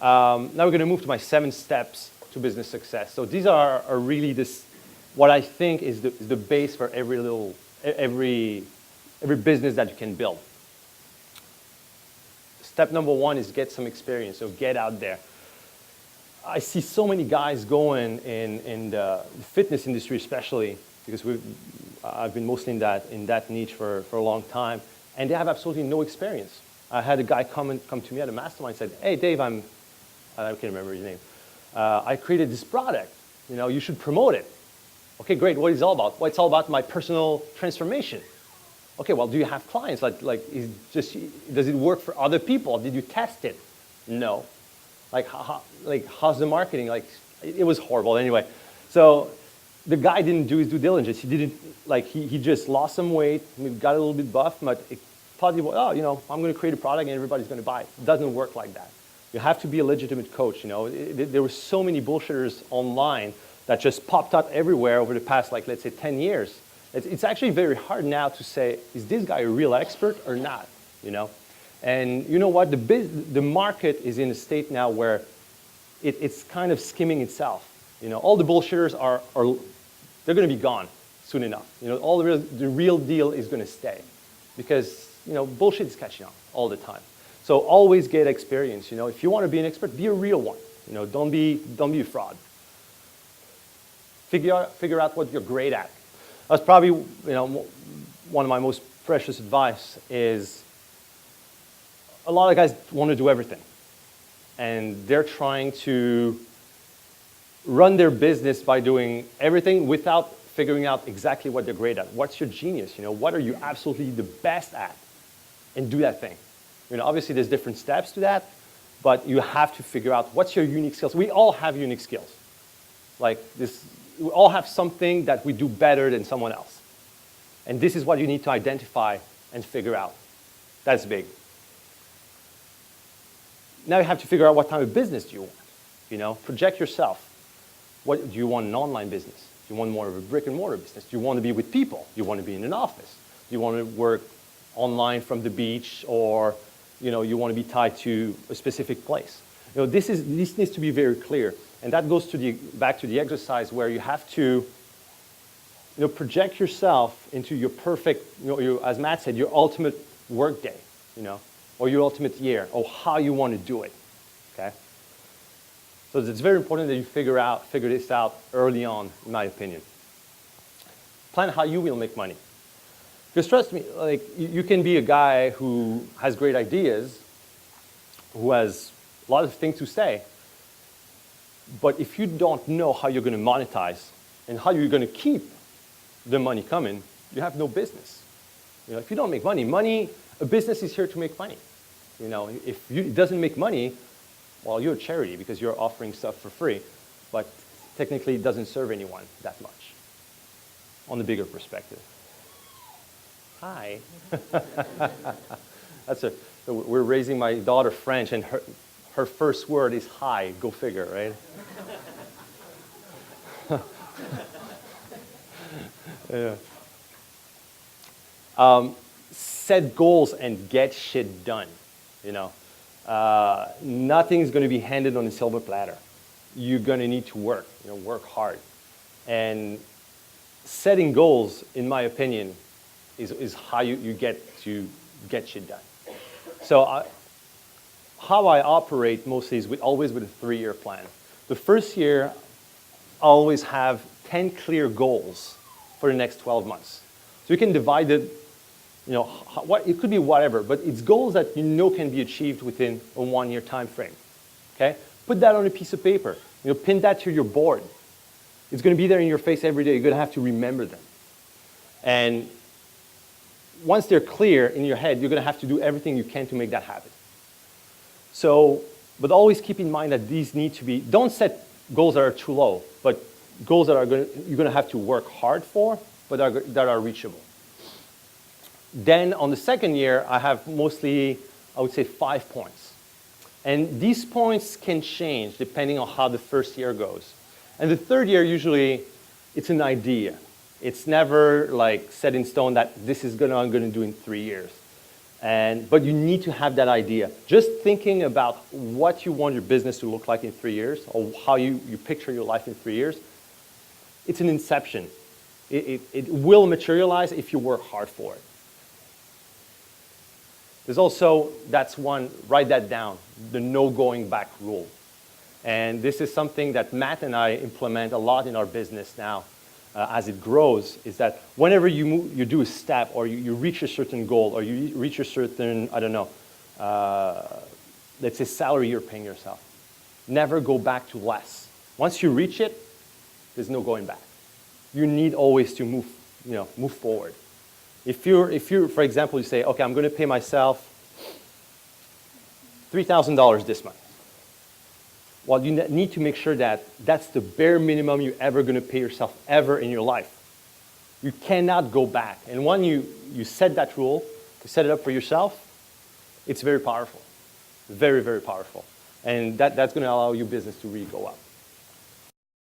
Now we're going to move to my 7 steps to business success. So these are really what I think is the base for every business that you can build. Step number 1 is get some experience, so get out there. I see so many guys going in the fitness industry especially, because I've been mostly in that niche for a long time, and they have absolutely no experience. I had a guy come to me at a mastermind and said, "Hey Dave, I can't remember his name. I created this product. You should promote it." Okay, great. What is it all about? Well, it's all about my personal transformation. Okay, well, do you have clients? Does it work for other people? Did you test it? No. How's the marketing? It was horrible anyway. So the guy didn't do his due diligence. He just lost some weight, got a little bit buff, but it thought I'm going to create a product and everybody's going to buy it. It doesn't work like that. You have to be a legitimate coach. There were so many bullshitters online that just popped up everywhere over the past, let's say 10 years. It's actually very hard now to say, is this guy a real expert or not? And you know what? The market is in a state now where it's kind of skimming itself. All the bullshitters they're going to be gone soon enough. All the real deal is going to stay, because bullshit is catching on all the time. So always get experience. If you want to be an expert, be a real one. Don't be a fraud. Figure out what you're great at. That's probably one of my most precious advice is, a lot of guys want to do everything, and they're trying to run their business by doing everything without figuring out exactly what they're great at. What's your genius? What are you absolutely the best at? And do that thing. Obviously there's different steps to that, but you have to figure out what's your unique skills. We all have unique skills. We all have something that we do better than someone else. And this is what you need to identify and figure out. That's big. Now you have to figure out what type of business do you want. Project yourself. What do you want? An online business? Do you want more of a brick and mortar business? Do you want to be with people? Do you want to be in an office? Do you want to work online from the beach, or you want to be tied to a specific place? This needs to be very clear, and that goes back to the exercise where you have to project yourself into your perfect, as Matt said, your ultimate work day, or your ultimate year, or how you want to do it. Okay. So it's very important that you figure this out early on, in my opinion. Plan how you will make money. Because trust me, you can be a guy who has great ideas, who has a lot of things to say, but if you don't know how you're going to monetize and how you're going to keep the money coming, you have no business. If you don't make money, a business is here to make money. If it doesn't make money, well, you're a charity because you're offering stuff for free, but technically it doesn't serve anyone that much on the bigger perspective. Hi. We're raising my daughter French, and her first word is hi. Go figure, right? Yeah. Set goals and get shit done. Nothing's going to be handed on a silver platter. You're going to need to work. Work hard. And setting goals, in my opinion, is how you get to get shit done. So how I operate mostly is always with a 3-year plan. The first year, I always have 10 clear goals for the next 12 months. So you can divide it, it could be whatever, but it's goals that can be achieved within a 1-year time frame. Okay? Put that on a piece of paper. Pin that to your board. It's going to be there in your face every day. You're going to have to remember them. And once they're clear in your head, you're going to have to do everything you can to make that happen. So, but always keep in mind that these need to be, don't set goals that are too low, but goals that you're going to have to work hard for, but that are reachable. Then on the second year, I have mostly, I would say, 5 points. And these points can change depending on how the first year goes. And the third year, usually, it's an idea. It's never set in stone that this is I'm going to do in 3 years. But you need to have that idea. Just thinking about what you want your business to look like in 3 years, or how you picture your life in 3 years, it's an inception. It will materialize if you work hard for it. There's also, that's one, write that down, the no going back rule. And this is something that Matt and I implement a lot in our business now as it grows, is that whenever you do a step, or you reach a certain goal, or you reach a certain, I don't know, let's say salary you're paying yourself, never go back to less. Once you reach it, there's no going back. You need always to move forward. If you're, for example, you say, okay, I'm going to pay myself $3,000 this month. Well, you need to make sure that that's the bare minimum you're ever going to pay yourself ever in your life. You cannot go back. And when you set that rule, to set it up for yourself, it's very powerful. Very, very powerful. And that's going to allow your business to really go up.